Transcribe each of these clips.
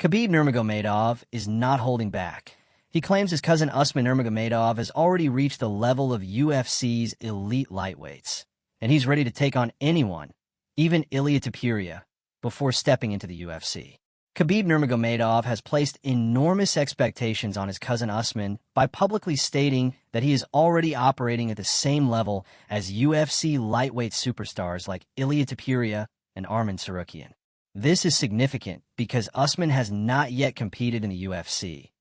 Khabib Nurmagomedov is not holding back. He claims his cousin Usman Nurmagomedov has already reached the level of UFC's elite lightweights, and he's ready to take on anyone, even Ilia Topuria, before stepping into the UFC. Khabib Nurmagomedov has placed enormous expectations on his cousin Usman by publicly stating that he is already operating at the same level as UFC lightweight superstars like Ilia Topuria and Arman Tsarukyan. This is significant because Usman has not yet competed in the UFC,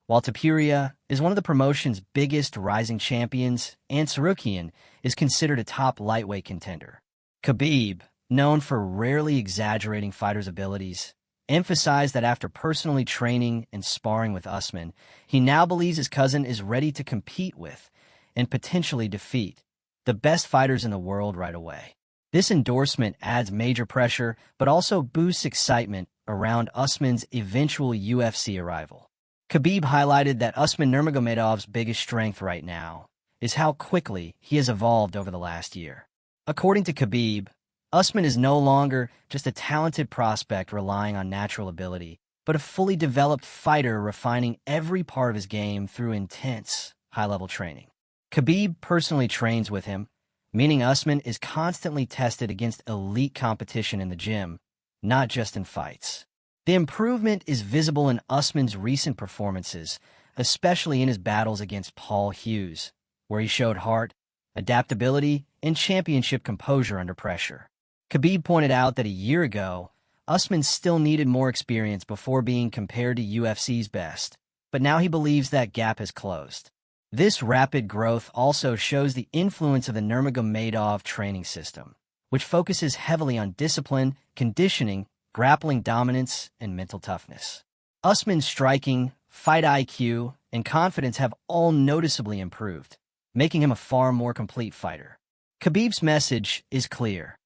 while Topuria is one of the promotion's biggest rising champions, and Tsarukyan is considered a top lightweight contender. Khabib, known for rarely exaggerating fighters' abilities, emphasized that after personally training and sparring with Usman, he now believes his cousin is ready to compete with and potentially defeat the best fighters in the world right away. This endorsement adds major pressure, but also boosts excitement around Usman's eventual UFC arrival. Khabib highlighted that Usman Nurmagomedov's biggest strength right now is how quickly he has evolved over the last year. According to Khabib, Usman is no longer just a talented prospect relying on natural ability, but a fully developed fighter refining every part of his game through intense, high-level training. Khabib personally trains with him, meaning Usman is constantly tested against elite competition in the gym, not just in fights. The improvement is visible in Usman's recent performances, especially in his battles against Paul Hughes, where he showed heart, adaptability, and championship composure under pressure. Khabib pointed out that a year ago, Usman still needed more experience before being compared to UFC's best, but now he believes that gap has closed. This rapid growth also shows the influence of the Nurmagomedov training system, which focuses heavily on discipline, conditioning, grappling dominance, and mental toughness. Usman's striking, fight IQ, and confidence have all noticeably improved, making him a far more complete fighter. Khabib's message is clear.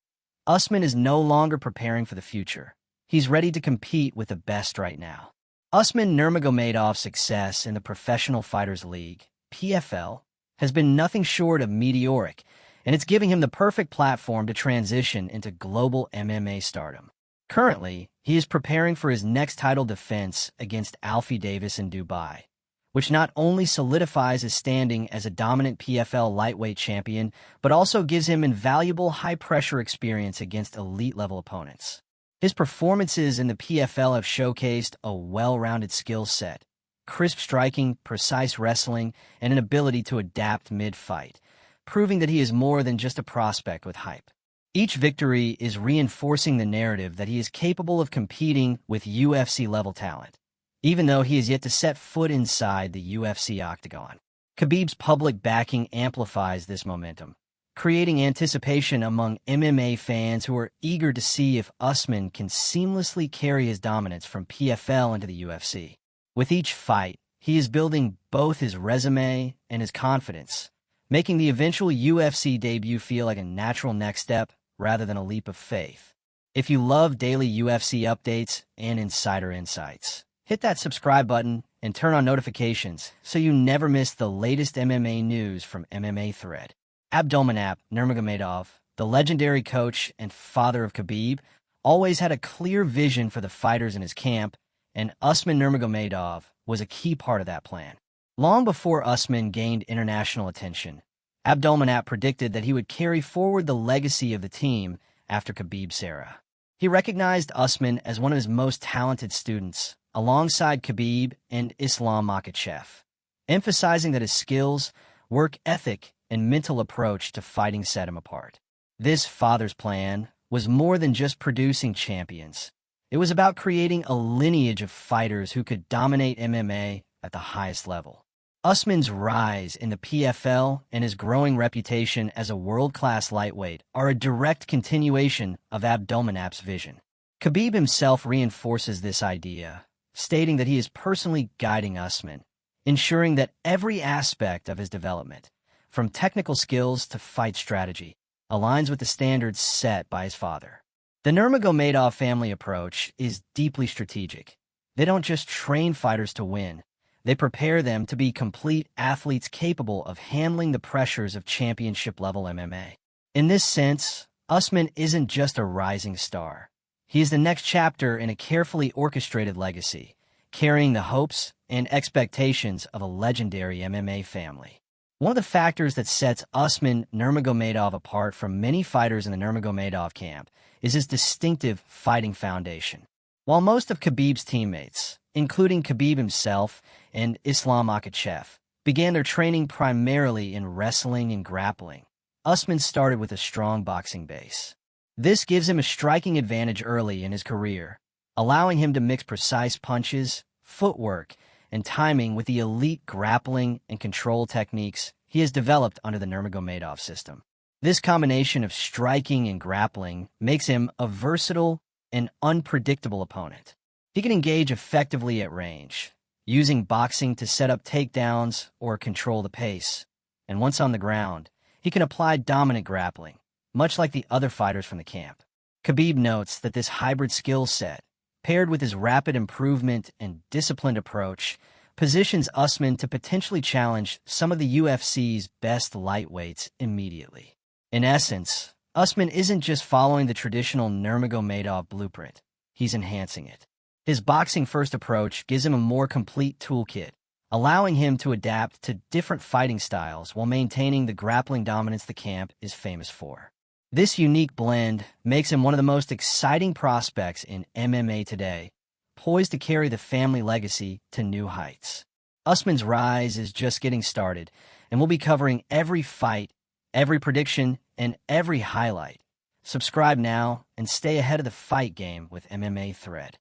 Usman is no longer preparing for the future. He's ready to compete with the best right now. Usman Nurmagomedov's success in the Professional Fighters League, PFL, has been nothing short of meteoric, and it's giving him the perfect platform to transition into global MMA stardom. Currently, he is preparing for his next title defense against Alfie Davis in Dubai, which not only solidifies his standing as a dominant PFL lightweight champion, but also gives him invaluable high-pressure experience against elite-level opponents. His performances in the PFL have showcased a well-rounded skill set, crisp striking, precise wrestling, and an ability to adapt mid-fight, proving that he is more than just a prospect with hype. Each victory is reinforcing the narrative that he is capable of competing with UFC-level talent, even though he is yet to set foot inside the UFC octagon. Khabib's public backing amplifies this momentum, creating anticipation among MMA fans who are eager to see if Usman can seamlessly carry his dominance from PFL into the UFC. With each fight, he is building both his resume and his confidence, making the eventual UFC debut feel like a natural next step rather than a leap of faith. If you love daily UFC updates and insider insights, hit that subscribe button and turn on notifications so you never miss the latest MMA news from MMA Thread. Abdulmanap Nurmagomedov, the legendary coach and father of Khabib, always had a clear vision for the fighters in his camp, and Usman Nurmagomedov was a key part of that plan. Long before Usman gained international attention, Abdulmanap predicted that he would carry forward the legacy of the team after Khabib's era. He recognized Usman as one of his most talented students, alongside Khabib and Islam Makhachev, emphasizing that his skills, work ethic, and mental approach to fighting set him apart. This father's plan was more than just producing champions. It was about creating a lineage of fighters who could dominate MMA at the highest level. Usman's rise in the PFL and his growing reputation as a world-class lightweight are a direct continuation of Abdulmanap's vision. Khabib himself reinforces this idea, stating that he is personally guiding Usman, ensuring that every aspect of his development, from technical skills to fight strategy, aligns with the standards set by his father. The Nurmagomedov family approach is deeply strategic. They don't just train fighters to win. They prepare them to be complete athletes capable of handling the pressures of championship-level MMA. In this sense, Usman isn't just a rising star. He is the next chapter in a carefully orchestrated legacy, carrying the hopes and expectations of a legendary MMA family. One of the factors that sets Usman Nurmagomedov apart from many fighters in the Nurmagomedov camp is his distinctive fighting foundation. While most of Khabib's teammates, including Khabib himself and Islam Makhachev, began their training primarily in wrestling and grappling, Usman started with a strong boxing base. This gives him a striking advantage early in his career, allowing him to mix precise punches, footwork, and timing with the elite grappling and control techniques he has developed under the Nurmagomedov system. This combination of striking and grappling makes him a versatile and unpredictable opponent. He can engage effectively at range, using boxing to set up takedowns or control the pace. And once on the ground, he can apply dominant grappling, much like the other fighters from the camp. Khabib notes that this hybrid skill set, paired with his rapid improvement and disciplined approach, positions Usman to potentially challenge some of the UFC's best lightweights immediately. In essence, Usman isn't just following the traditional Nurmagomedov blueprint, he's enhancing it. His boxing-first approach gives him a more complete toolkit, allowing him to adapt to different fighting styles while maintaining the grappling dominance the camp is famous for. This unique blend makes him one of the most exciting prospects in MMA today, poised to carry the family legacy to new heights. Usman's rise is just getting started, and we'll be covering every fight, every prediction, and every highlight. Subscribe now and stay ahead of the fight game with MMA Thread.